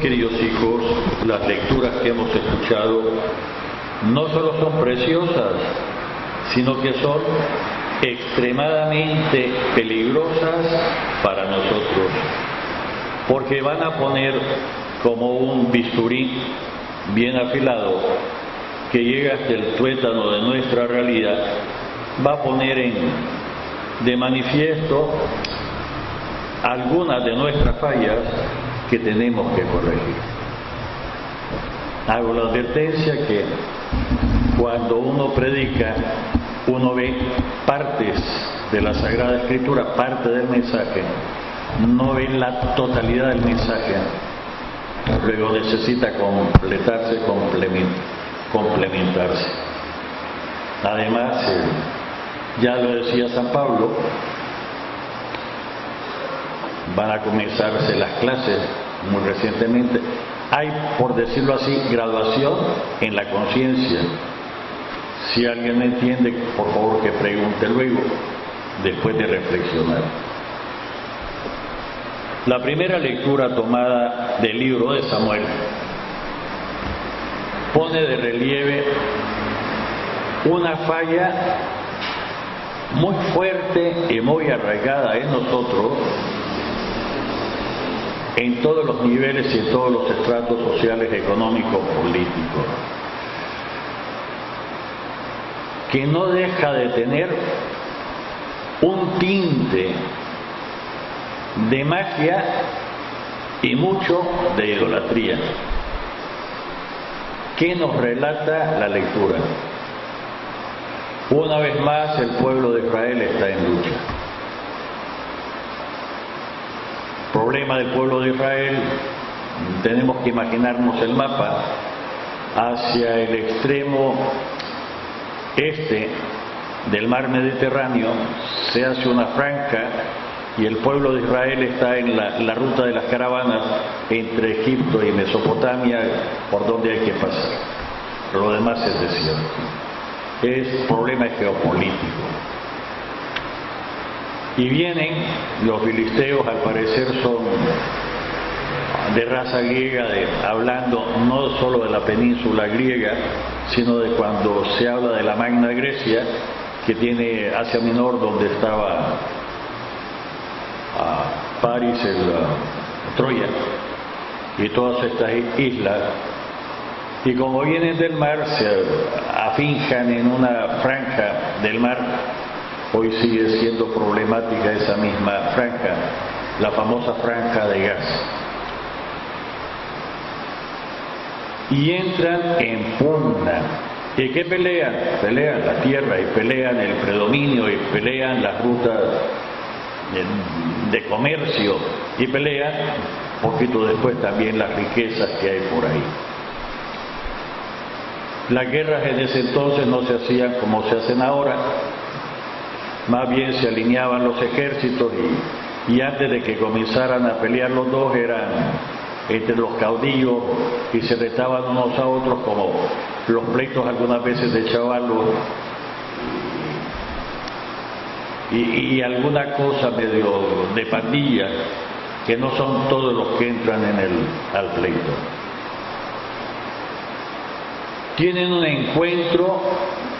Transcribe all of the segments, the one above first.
queridos hijos, las lecturas que hemos escuchado no solo son preciosas, sino que son extremadamente peligrosas para nosotros, porque van a poner como un bisturí bien afilado que llega hasta el tuétano de nuestra realidad, va a poner de manifiesto algunas de nuestras fallas que tenemos que corregir. Hago la advertencia que cuando uno predica, uno ve partes de la Sagrada Escritura, parte del mensaje, no ve la totalidad del mensaje, luego necesita completarse, complementarse. Además, ya lo decía San Pablo, van a comenzarse las clases muy recientemente. Hay, por decirlo así, graduación en la conciencia. Si alguien no entiende, por favor que pregunte luego, después de reflexionar. La primera lectura tomada del libro de Samuel pone de relieve una falla muy fuerte y muy arraigada en nosotros, en todos los niveles y en todos los estratos sociales, económicos, políticos, que no deja de tener un tinte de magia y mucho de idolatría. ¿Qué nos relata la lectura? Una vez más, el pueblo de Israel está en lucha. Problema del pueblo de Israel, tenemos que imaginarnos el mapa. Hacia el extremo este del mar Mediterráneo se hace una franja y el pueblo de Israel está en la ruta de las caravanas entre Egipto y Mesopotamia, por donde hay que pasar. Lo demás es desierto. Es problema geopolítico. Y vienen los filisteos, al parecer son de raza griega, hablando no solo de la península griega, sino de cuando se habla de la Magna Grecia, que tiene Asia Menor, donde estaba París, Troya, y todas estas islas. Y como vienen del mar, se afinjan en una franja del mar. Hoy sigue siendo problemática esa misma franja, la famosa franja de Gaza. Y entran en pugna. ¿Y qué pelean? Pelean la tierra y pelean el predominio y pelean las rutas de comercio y pelean, poquito después, también las riquezas que hay por ahí. Las guerras en ese entonces no se hacían como se hacen ahora, más bien se alineaban los ejércitos y antes de que comenzaran a pelear los dos eran entre los caudillos y se retaban unos a otros, como los pleitos algunas veces de chavalos y alguna cosa medio de pandilla, que no son todos los que entran al pleito. Tienen un encuentro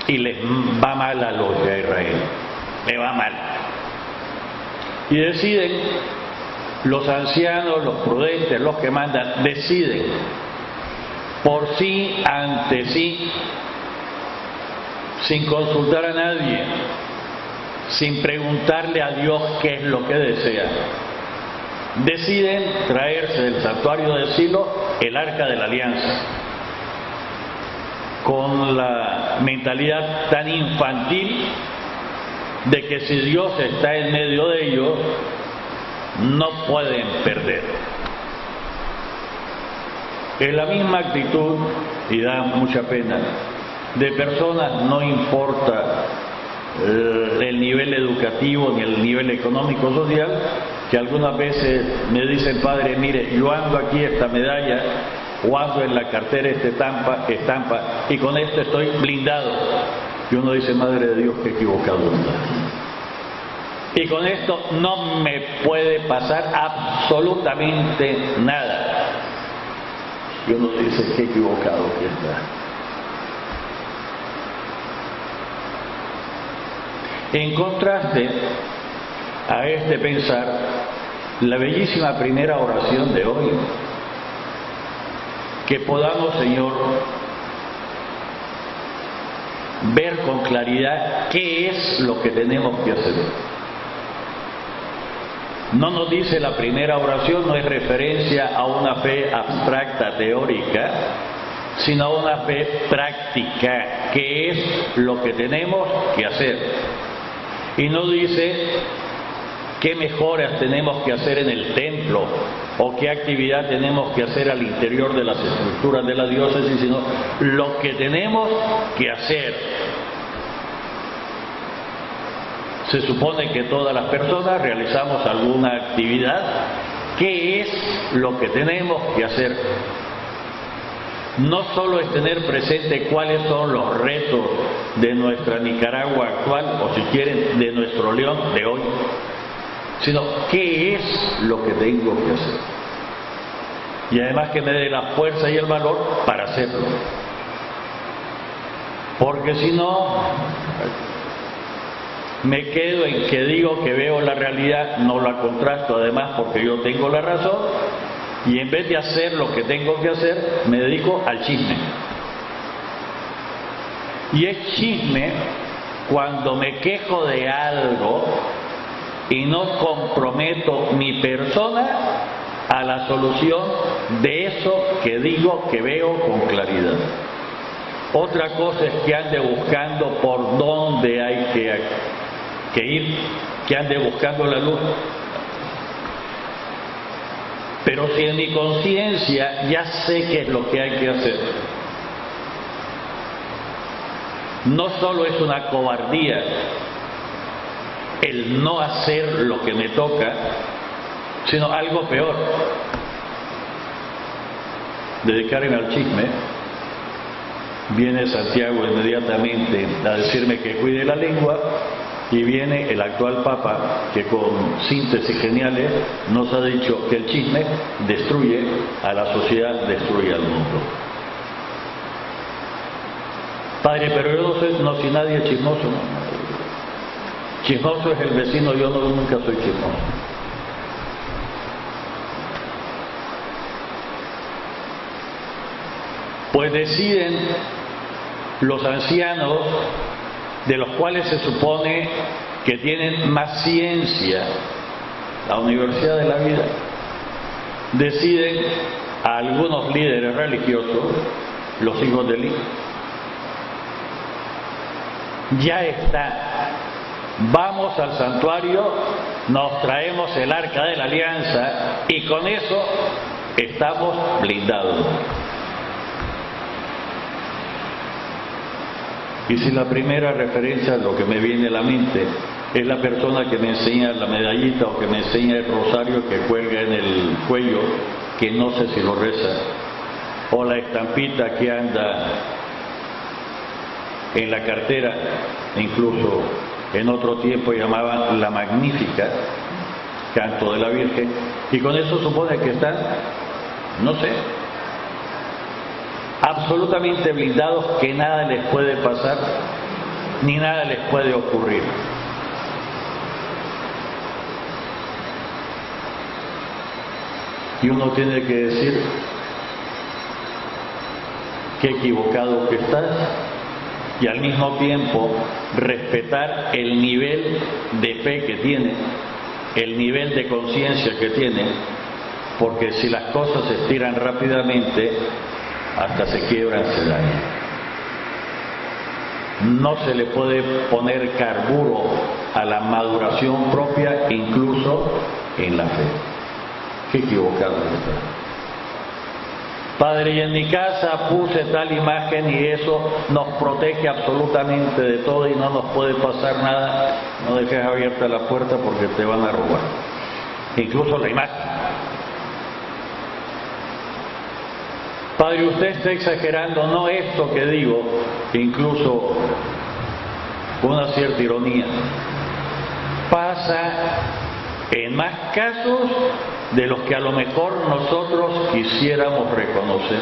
y les va mal a los de Israel, le va mal. Y deciden, los ancianos, los prudentes, los que mandan, deciden por sí, ante sí, sin consultar a nadie, sin preguntarle a Dios qué es lo que desea. Deciden traerse del santuario de Silo el arca de la alianza, con la mentalidad tan infantil de que si Dios está en medio de ellos, no pueden perder. Es la misma actitud, y da mucha pena, de personas, no importa el nivel educativo ni el nivel económico social, que algunas veces me dicen: padre, mire, yo ando aquí esta medalla, o ando en la cartera esta estampa, y con esto estoy blindado. Y uno dice: madre de Dios, qué equivocado está. Y con esto no me puede pasar absolutamente nada. Y uno dice, qué equivocado que está. En contraste a este pensar, la bellísima primera oración de hoy, que podamos, Señor, ver con claridad qué es lo que tenemos que hacer. No nos dice la primera oración, no es referencia a una fe abstracta, teórica, sino a una fe práctica, que es lo que tenemos que hacer. Y no dice qué mejoras tenemos que hacer en el templo o qué actividad tenemos que hacer al interior de las estructuras de la diócesis, sino lo que tenemos que hacer. Se supone que todas las personas realizamos alguna actividad. ¿Qué es lo que tenemos que hacer? No solo es tener presente cuáles son los retos de nuestra Nicaragua actual, o si quieren, de nuestro León de hoy, sino qué es lo que tengo que hacer. Y además que me dé la fuerza y el valor para hacerlo. Porque si no, me quedo en que digo que veo la realidad, no la contrasto además porque yo tengo la razón, y en vez de hacer lo que tengo que hacer, me dedico al chisme. Y es chisme cuando me quejo de algo y no comprometo mi persona a la solución de eso que digo que veo con claridad. Otra cosa es que ande buscando por dónde hay que ir, que ande buscando la luz. Pero si en mi conciencia ya sé qué es lo que hay que hacer, no solo es una cobardía el no hacer lo que me toca, sino algo peor, dedicarme al chisme. Viene Santiago inmediatamente a decirme que cuide la lengua, y viene el actual Papa que con síntesis geniales nos ha dicho que el chisme destruye a la sociedad, destruye al mundo. Padre, pero yo no soy nadie chismoso. Chismoso es el vecino, yo nunca soy chismoso. Pues deciden los ancianos, de los cuales se supone que tienen más ciencia, la Universidad de la Vida, deciden a algunos líderes religiosos, los hijos del hijo. Ya está, vamos al santuario, nos traemos el arca de la alianza y con eso estamos blindados. Y si la primera referencia, lo que me viene a la mente, es la persona que me enseña la medallita o que me enseña el rosario que cuelga en el cuello, que no sé si lo reza, o la estampita que anda en la cartera, incluso en otro tiempo llamaban la Magnífica, canto de la Virgen, y con eso supone que están, no sé, absolutamente blindados, que nada les puede pasar, ni nada les puede ocurrir. Y uno tiene que decir, qué equivocado que estás, y al mismo tiempo respetar el nivel de fe que tiene, el nivel de conciencia que tiene, porque si las cosas se estiran rápidamente, hasta se quiebran, se dañan. No se le puede poner carburo a la maduración propia, incluso en la fe. Qué equivocado está. Padre, y en mi casa puse tal imagen y eso nos protege absolutamente de todo y no nos puede pasar nada. No dejes abierta la puerta porque te van a robar. Incluso la imagen. Padre, usted está exagerando, no esto que digo, incluso con una cierta ironía. Pasa en más casos de los que a lo mejor nosotros quisiéramos reconocer.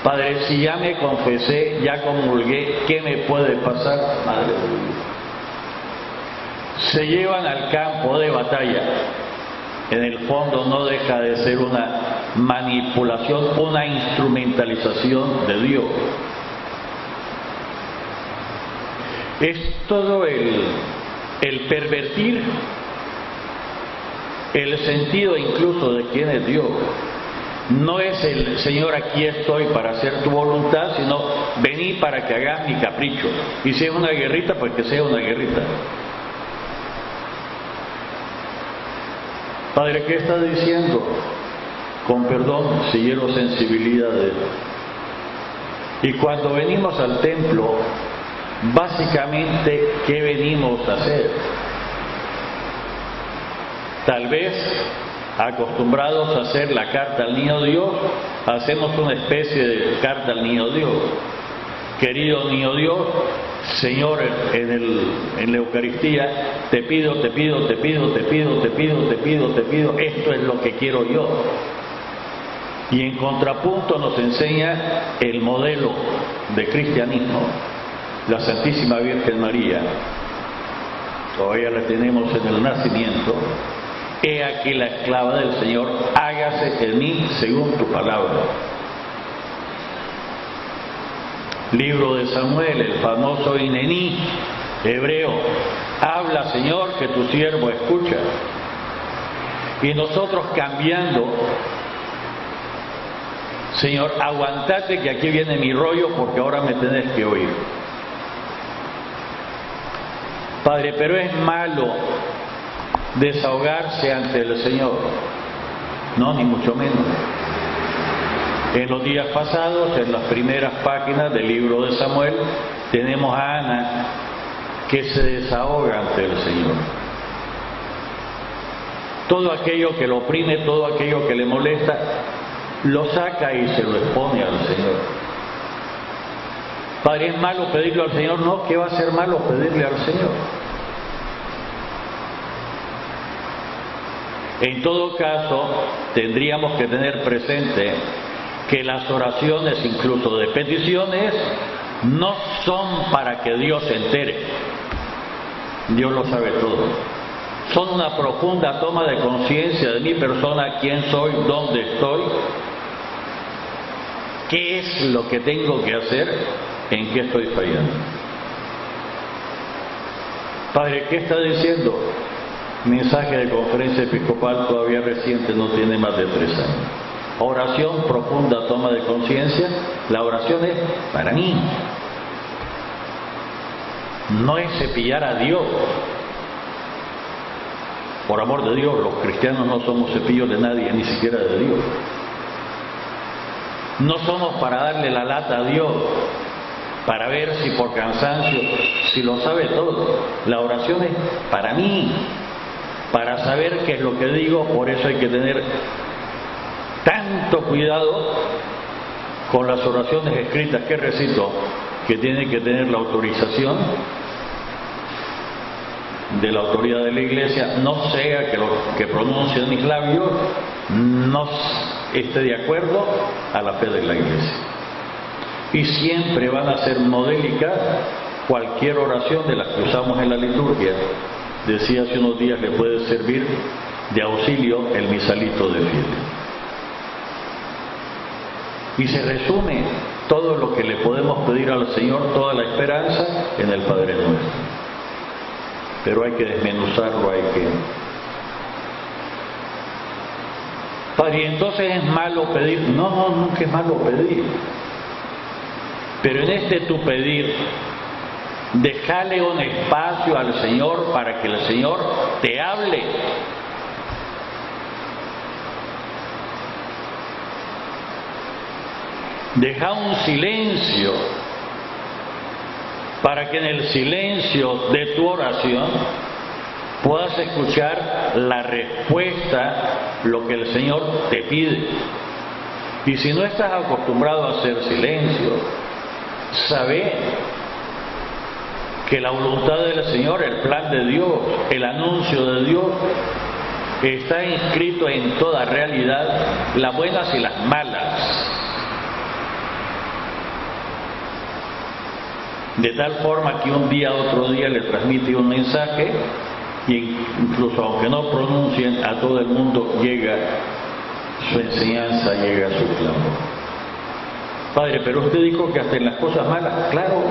Padre, si ya me confesé, ya comulgué, ¿qué me puede pasar? Madre de Dios. Se llevan al campo de batalla. En el fondo no deja de ser una manipulación, una instrumentalización de Dios. Es todo el pervertir el sentido incluso de quién es Dios. No es el Señor, aquí estoy para hacer tu voluntad, sino vení para que hagas mi capricho. Y si es una guerrita, pues que sea una guerrita. Padre, ¿qué está diciendo? Con perdón, si hiero sensibilidad de él. Y cuando venimos al templo, básicamente, ¿qué venimos a hacer? Tal vez, acostumbrados a hacer la carta al niño Dios, hacemos una especie de carta al niño Dios. Querido niño Dios, Señor, en la Eucaristía, te pido, esto es lo que quiero yo. Y en contrapunto nos enseña el modelo de cristianismo, la Santísima Virgen María. Todavía la tenemos en el nacimiento. He aquí la esclava del Señor, hágase en mí según tu palabra. Libro de Samuel, el famoso Inení hebreo. Habla, Señor, que tu siervo escucha. Y nosotros cambiando, Señor, aguantate que aquí viene mi rollo porque ahora me tenés que oír. Padre, pero es malo desahogarse ante el Señor. No, ni mucho menos. En los días pasados, en las primeras páginas del libro de Samuel, tenemos a Ana que se desahoga ante el Señor. Todo aquello que lo oprime, todo aquello que le molesta, lo saca y se lo expone al Señor. Padre, ¿es malo pedirlo al Señor? No, ¿qué va a ser malo pedirle al Señor? En todo caso, tendríamos que tener presente que las oraciones, incluso de peticiones, no son para que Dios se entere. Dios lo sabe todo. Son una profunda toma de conciencia de mi persona, quién soy, dónde estoy, qué es lo que tengo que hacer, en qué estoy fallando. Padre, ¿qué está diciendo? Mensaje de conferencia episcopal todavía reciente, no tiene más de 3 años. Oración, profunda toma de conciencia. La oración es para mí. No es cepillar a Dios. Por amor de Dios, los cristianos no somos cepillos de nadie, ni siquiera de Dios. No somos para darle la lata a Dios, para ver si por cansancio, si lo sabe todo. La oración es para mí, para saber qué es lo que digo. Por eso hay que tener tanto cuidado con las oraciones escritas que recito, que tienen que tener la autorización de la autoridad de la Iglesia, no sea que lo que pronuncien mis labios no esté de acuerdo a la fe de la Iglesia. Y siempre van a ser modélicas cualquier oración de las que usamos en la liturgia. Decía hace unos días que puede servir de auxilio el misalito de fieles. Y se resume todo lo que le podemos pedir al Señor, toda la esperanza, en el Padre Nuestro. Pero hay que desmenuzarlo, hay que... Padre, entonces es malo pedir. No, nunca es malo pedir. Pero en este tu pedir, déjale un espacio al Señor para que el Señor te hable. Deja un silencio para que en el silencio de tu oración puedas escuchar la respuesta, lo que el Señor te pide. Y si no estás acostumbrado a hacer silencio, sabe que la voluntad del Señor, el plan de Dios, el anuncio de Dios, está inscrito en toda realidad, las buenas y las malas. De tal forma que un día a otro día le transmite un mensaje y incluso aunque no pronuncien, a todo el mundo llega su enseñanza, llega su clamor. Padre, pero usted dijo que hasta en las cosas malas, claro.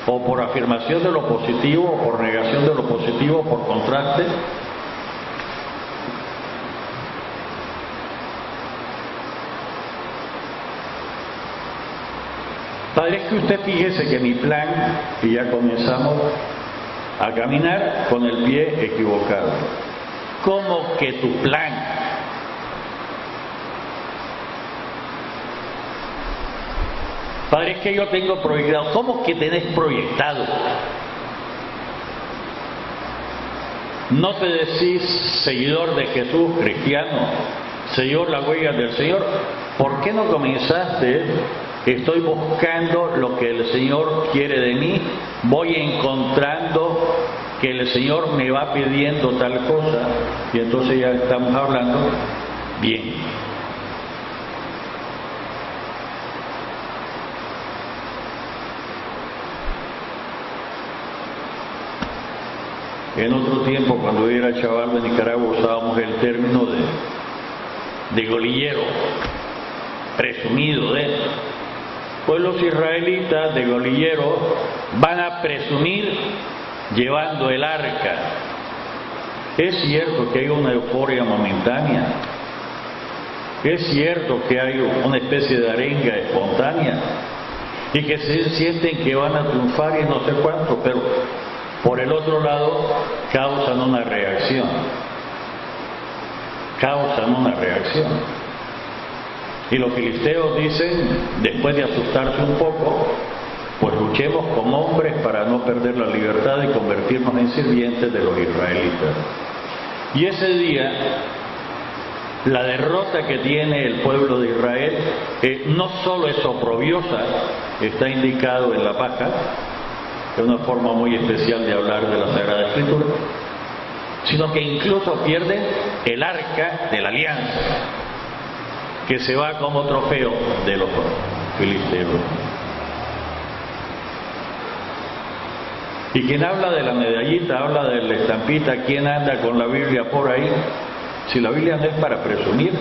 O por afirmación de lo positivo, o por negación de lo positivo, por contraste. Padre, es que usted fíjese que mi plan, y ya comenzamos a caminar con el pie equivocado. ¿Cómo que tu plan? Padre, es que yo tengo proyectado. ¿Cómo que tenés proyectado? ¿No te decís seguidor de Jesús, cristiano, seguidor las huellas del Señor? ¿Por qué no comenzaste? Estoy buscando lo que el Señor quiere de mí, voy encontrando que el Señor me va pidiendo tal cosa, y entonces ya estamos hablando bien. En otro tiempo, cuando yo era chaval de Nicaragua, usábamos el término de golillero, presumido de... Pues los israelitas de golillero van a presumir llevando el arca. Es cierto que hay una euforia momentánea, es cierto que hay una especie de arenga espontánea y que se sienten que van a triunfar y no sé cuánto, pero por el otro lado causan una reacción. Y los filisteos dicen, después de asustarse un poco, pues luchemos como hombres para no perder la libertad y convertirnos en sirvientes de los israelitas. Y ese día, la derrota que tiene el pueblo de Israel no solo es oprobiosa, está indicado en la paja, es una forma muy especial de hablar de la Sagrada Escritura, sino que incluso pierden el arca de la alianza, que se va como trofeo de los filisteos. Y quien habla de la medallita, habla de la estampita, ¿quién anda con la Biblia por ahí? Si la Biblia no es para presumir,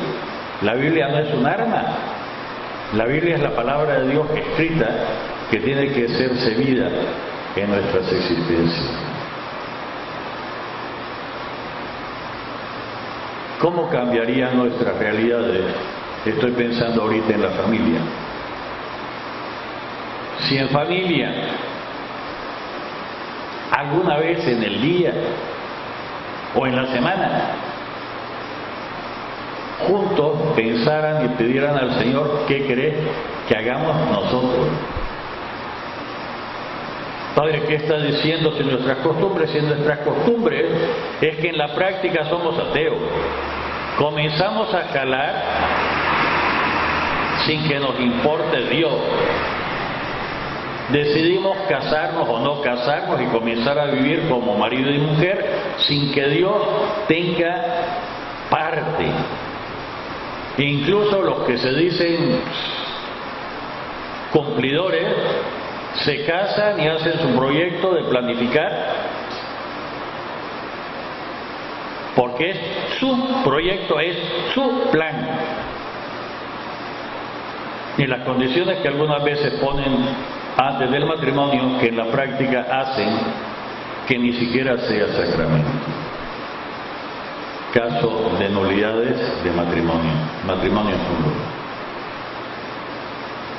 la Biblia no es un arma, la Biblia es la palabra de Dios escrita que tiene que serse vida en nuestras existencias. ¿Cómo cambiarían nuestras realidades? Estoy pensando ahorita en la familia. Si en familia, alguna vez en el día o en la semana, juntos pensaran y pidieran al Señor, ¿qué querés que hagamos nosotros? Padre, ¿qué está diciendo si nuestras costumbres es que en la práctica somos ateos? Comenzamos a jalar sin que nos importe Dios. Decidimos casarnos o no casarnos y comenzar a vivir como marido y mujer sin que Dios tenga parte. Incluso los que se dicen cumplidores se casan y hacen su proyecto de planificar, porque es su proyecto, es su plan. Y las condiciones que algunas veces ponen antes del matrimonio, que en la práctica hacen que ni siquiera sea sacramento. Caso de nulidades de matrimonio nulo.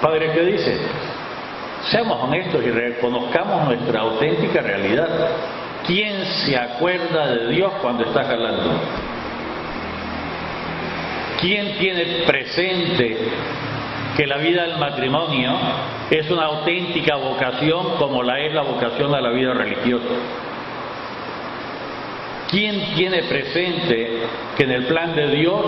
Padre, ¿qué dice? Seamos honestos y reconozcamos nuestra auténtica realidad. ¿Quién se acuerda de Dios cuando está jalando? ¿Quién tiene presente que la vida del matrimonio es una auténtica vocación como la es la vocación a la vida religiosa? ¿Quién tiene presente que en el plan de Dios,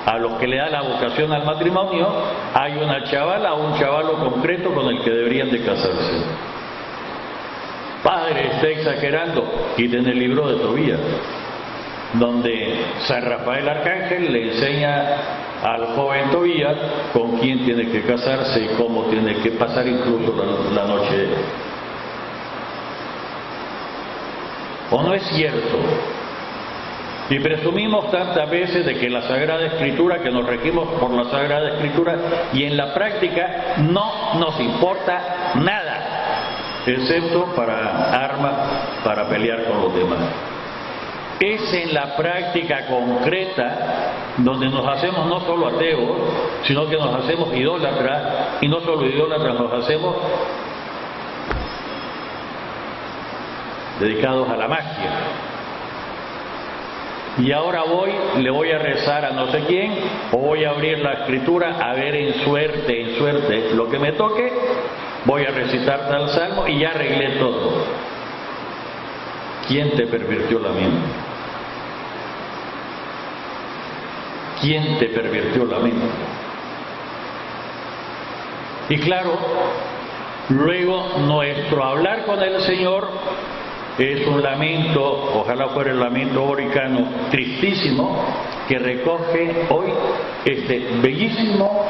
a los que le da la vocación al matrimonio, hay una chavala o un chavalo concreto con el que deberían de casarse? Padre, está exagerando. Quiten el libro de Tobías, donde San Rafael Arcángel le enseña al joven Tobías con quién tiene que casarse y cómo tiene que pasar incluso la noche. ¿O no es cierto? Y presumimos tantas veces de que la Sagrada Escritura, que nos regimos por la Sagrada Escritura, y en la práctica no nos importa nada, excepto para armas, para pelear con los demás. Es en la práctica concreta donde nos hacemos no solo ateos, sino que nos hacemos idólatras, y no solo idólatras, nos hacemos dedicados a la magia. Y ahora le voy a rezar a no sé quién, o voy a abrir la Escritura a ver en suerte, lo que me toque, voy a recitar tal salmo y ya arreglé todo. ¿Quién te pervirtió la mente? ¿Quién te pervirtió la mente? Y claro, luego nuestro hablar con el Señor es un lamento, ojalá fuera el lamento boricano, tristísimo, que recoge hoy este bellísimo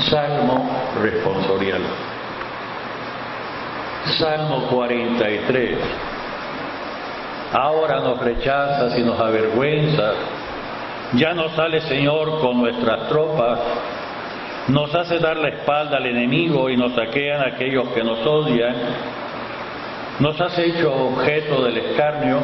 salmo responsorial. Salmo 43. Ahora nos rechazas y nos avergüenzas. Ya no sale, Señor, con nuestras tropas. Nos hace dar la espalda al enemigo y nos saquean aquellos que nos odian. Nos has hecho objeto del escarnio.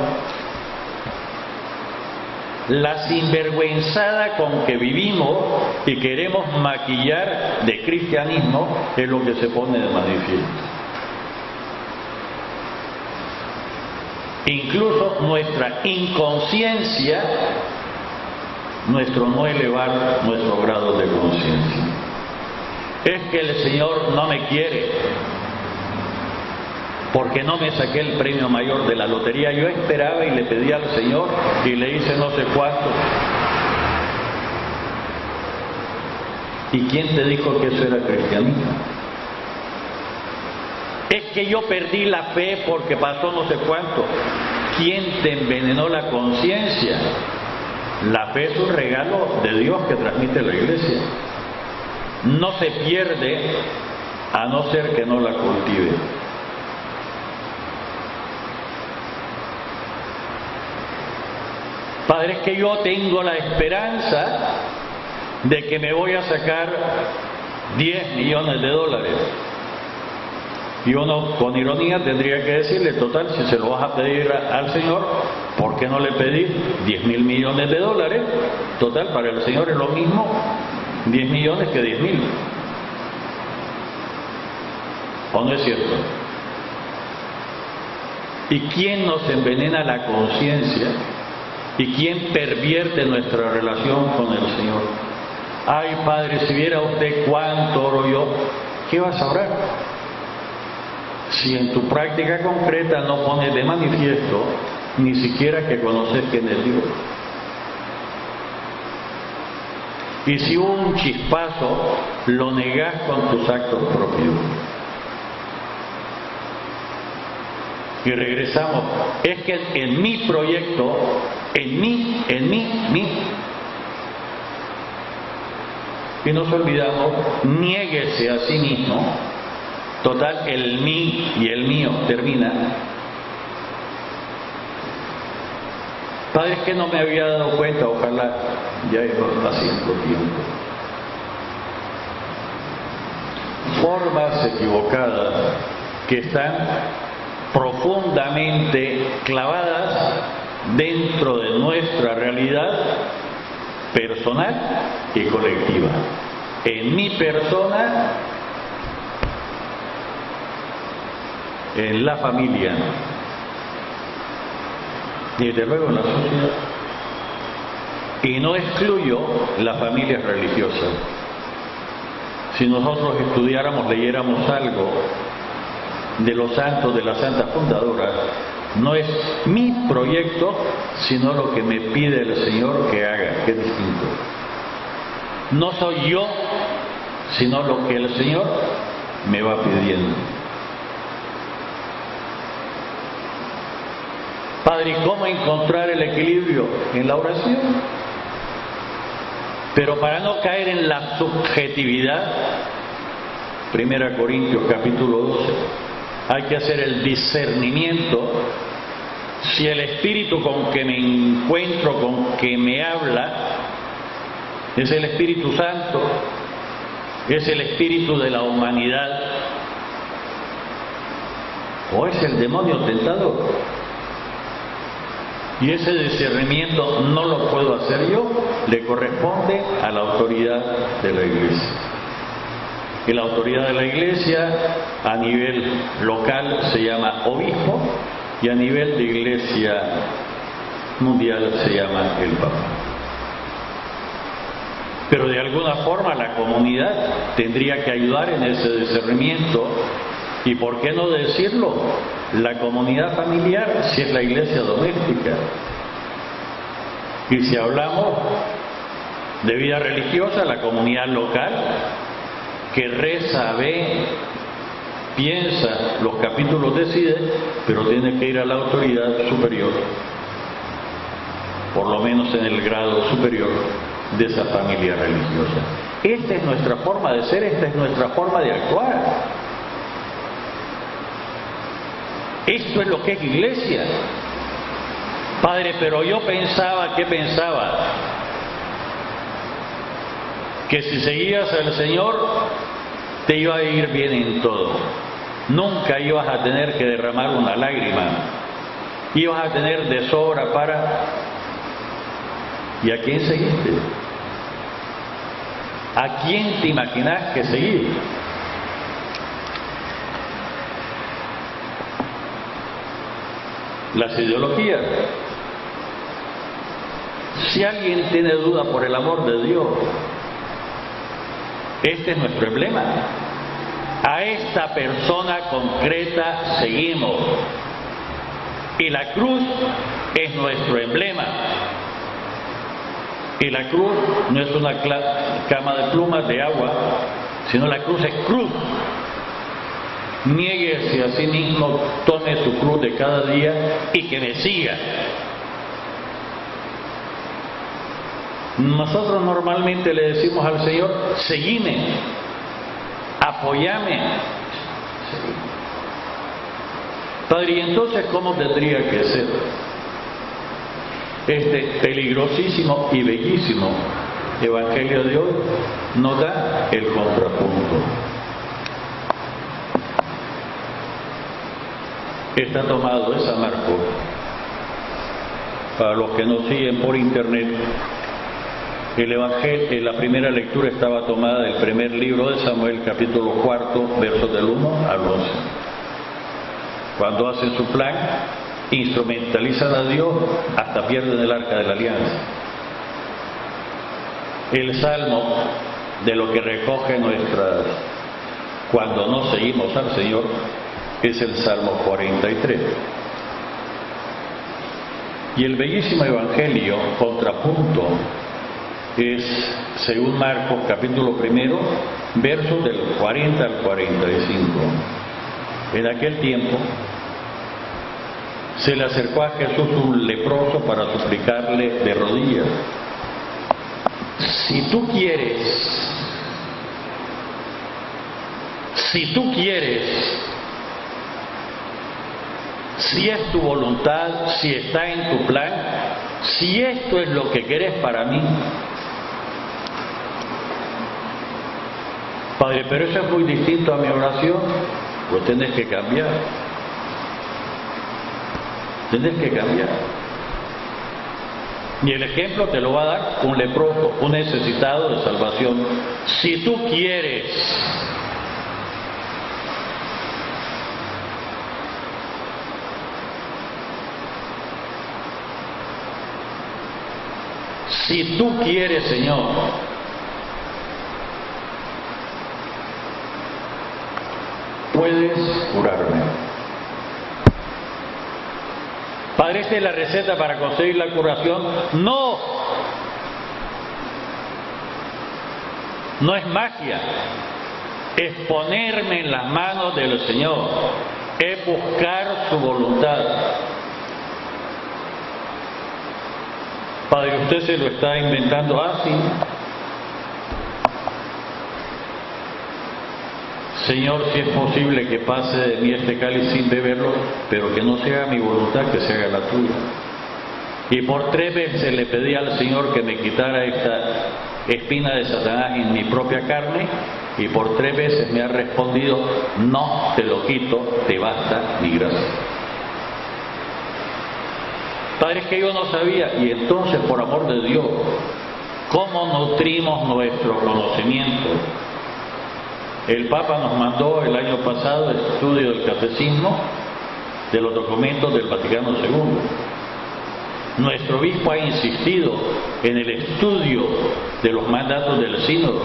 La sinvergüenzada con que vivimos y queremos maquillar de cristianismo es lo que se pone de manifiesto. Incluso nuestra inconsciencia, nuestro no elevar nuestro grado de conciencia. Es que el Señor no me quiere, porque no me saqué el premio mayor de la lotería. Yo esperaba y le pedí al Señor y le hice no sé cuánto. ¿Y quién te dijo que eso era cristianismo? Es que yo perdí la fe porque pasó no sé cuánto. ¿Quién te envenenó la conciencia? La fe es un regalo de Dios que transmite la Iglesia. No se pierde a no ser que no la cultive. Padre, es que yo tengo la esperanza de que me voy a sacar 10 millones de dólares. Y uno con ironía tendría que decirle, total, si se lo vas a pedir al Señor, ¿por qué no le pedís 10.000 millones de dólares? Total, para el Señor es lo mismo 10 millones que 10.000. ¿O no es cierto? ¿Y quién nos envenena la conciencia? ¿Y quién pervierte nuestra relación con el Señor? Ay, Padre, si viera usted cuánto oro yo, ¿qué vas a orar? Si en tu práctica concreta no pones de manifiesto ni siquiera que conoces quién es Dios. Y si un chispazo lo negás con tus actos propios. Y regresamos. Es que en mi proyecto, en mí, y nos olvidamos, niéguese a sí mismo. Total, el mí y el mío termina. Padre, es que no me había dado cuenta, ojalá ya está haciendo tiempo. Formas equivocadas que están profundamente clavadas dentro de nuestra realidad personal y colectiva. En mi persona, en la familia y desde luego en la sociedad. Y no excluyo las familias religiosas. Si nosotros estudiáramos, leyéramos algo de los santos, de las santas fundadoras, no es mi proyecto, sino lo que me pide el Señor que haga, que es distinto. No soy yo, sino lo que el Señor me va pidiendo. Padre, ¿y cómo encontrar el equilibrio? En la oración. Pero para no caer en la subjetividad, 1 Corintios capítulo 12, hay que hacer el discernimiento si el espíritu con que me encuentro, con que me habla, es el Espíritu Santo, es el espíritu de la humanidad, o es el demonio tentador. Y ese discernimiento no lo puedo hacer yo, le corresponde a la autoridad de la Iglesia. Y la autoridad de la Iglesia a nivel local se llama obispo y a nivel de Iglesia mundial se llama el Papa. Pero de alguna forma la comunidad tendría que ayudar en ese discernimiento. ¿Y por qué no decirlo? La comunidad familiar, si es la iglesia doméstica. Y si hablamos de vida religiosa, la comunidad local, que reza, ve, piensa, los capítulos decide, pero tiene que ir a la autoridad superior, por lo menos en el grado superior de esa familia religiosa. Esta es nuestra forma de ser, esta es nuestra forma de actuar. Esto es lo que es iglesia. Padre, pero yo pensaba, ¿qué pensaba? Que si seguías al Señor, te iba a ir bien en todo. Nunca ibas a tener que derramar una lágrima. Ibas a tener de sobra para... ¿Y a quién seguiste? ¿A quién te imaginas que seguir? Las ideologías. Si alguien tiene duda por el amor de Dios, este es nuestro emblema. A esta persona concreta seguimos. Y la cruz es nuestro emblema. Y la cruz no es una cama de plumas de agua, sino la cruz es cruz. Niéguese a sí mismo, tome su cruz de cada día y que me siga. Nosotros normalmente le decimos al Señor, seguime, apóyame. Padre, ¿y entonces cómo tendría que ser? Este peligrosísimo y bellísimo Evangelio de hoy nos da el contrapunto. Está tomado de San Marcos. Para los que nos siguen por internet, el Evangelio, la primera lectura estaba tomada del primer libro de Samuel, capítulo 4, versos del 1 al 11. Cuando hacen su plan, instrumentalizan a Dios hasta pierden el arca de la alianza. El salmo de lo que recoge nuestras, cuando no seguimos al Señor, es el Salmo 43. Y el bellísimo Evangelio, contrapunto, es, según Marcos, capítulo 1, versos del 40 al 45. En aquel tiempo, se le acercó a Jesús un leproso para suplicarle de rodillas: si tú quieres, si es tu voluntad, si está en tu plan, si esto es lo que querés para mí. Padre, pero eso es muy distinto a mi oración. Pues tenés que cambiar. Tenés que cambiar. Y el ejemplo te lo va a dar un leproso, un necesitado de salvación. Si tú quieres, si tú quieres, Señor, puedes curarme. Padre, ¿esta es la receta para conseguir la curación? No. No es magia. Es ponerme en las manos del Señor. Es buscar su voluntad. Padre, usted se lo está inventando así. Señor, si es posible que pase de mí este cáliz sin beberlo, pero que no se haga mi voluntad, que se haga la tuya. Y por 3 veces le pedí al Señor que me quitara esta espina de Satanás en mi propia carne, y por 3 veces me ha respondido: no te lo quito, te basta mi gracia. Padre, es que yo no sabía, y entonces, por amor de Dios, ¿cómo nutrimos nuestro conocimiento? El Papa nos mandó el año pasado el estudio del Catecismo de los documentos del Vaticano II. Nuestro obispo ha insistido en el estudio de los mandatos del sínodo.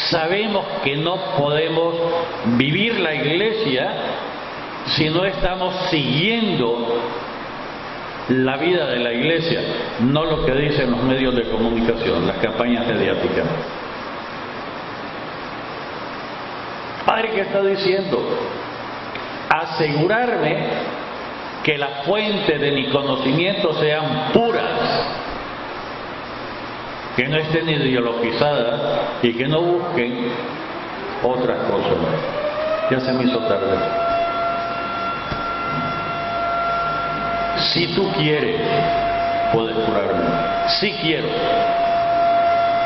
Sabemos que no podemos vivir la Iglesia si no estamos siguiendo la vida de la Iglesia, no lo que dicen los medios de comunicación, las campañas mediáticas. Padre, ¿qué está diciendo? Asegurarme que las fuentes de mi conocimiento sean puras, que no estén ideologizadas y que no busquen otras cosas. Ya se me hizo tarde. Si tú quieres, puedes curarme. Sí quiero.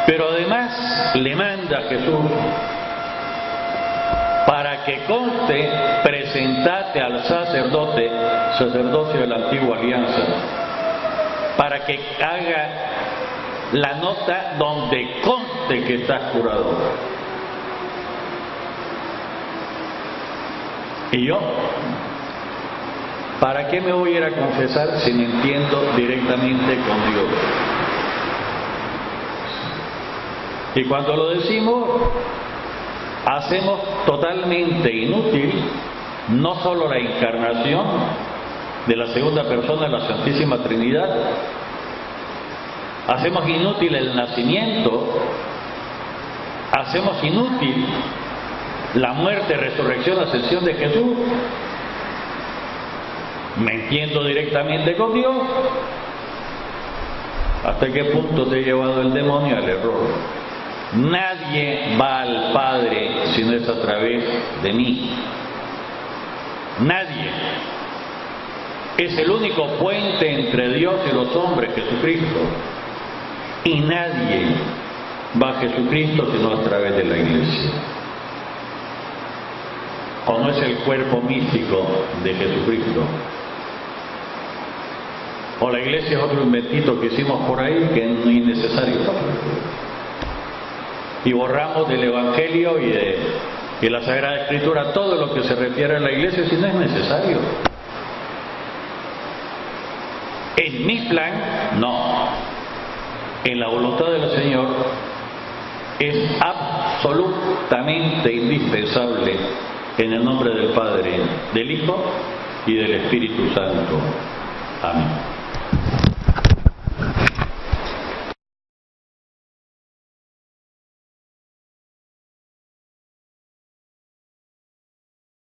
Pero además le manda a Jesús: para que conste, presentate al sacerdote, sacerdocio de la antigua alianza, para que haga la nota donde conste que estás curado. Y yo, ¿para qué me voy a ir a confesar si me entiendo directamente con Dios? Y cuando lo decimos, hacemos totalmente inútil no solo la encarnación de la segunda persona de la Santísima Trinidad, hacemos inútil el nacimiento, hacemos inútil la muerte, resurrección, ascensión de Jesús. Me entiendo directamente con Dios. ¿Hasta qué punto te ha llevado el demonio al error? Nadie va al Padre si no es a través de mí. Nadie. Es el único puente entre Dios y los hombres, Jesucristo. Y nadie va a Jesucristo sino a través de la Iglesia. ¿O no es el cuerpo místico de Jesucristo? ¿O la Iglesia es otro inventito que hicimos por ahí que no es necesario? Y borramos del Evangelio y de la Sagrada Escritura todo lo que se refiere a la Iglesia si no es necesario. En mi plan, no. En la voluntad del Señor es absolutamente indispensable, en el nombre del Padre, del Hijo y del Espíritu Santo. Amén.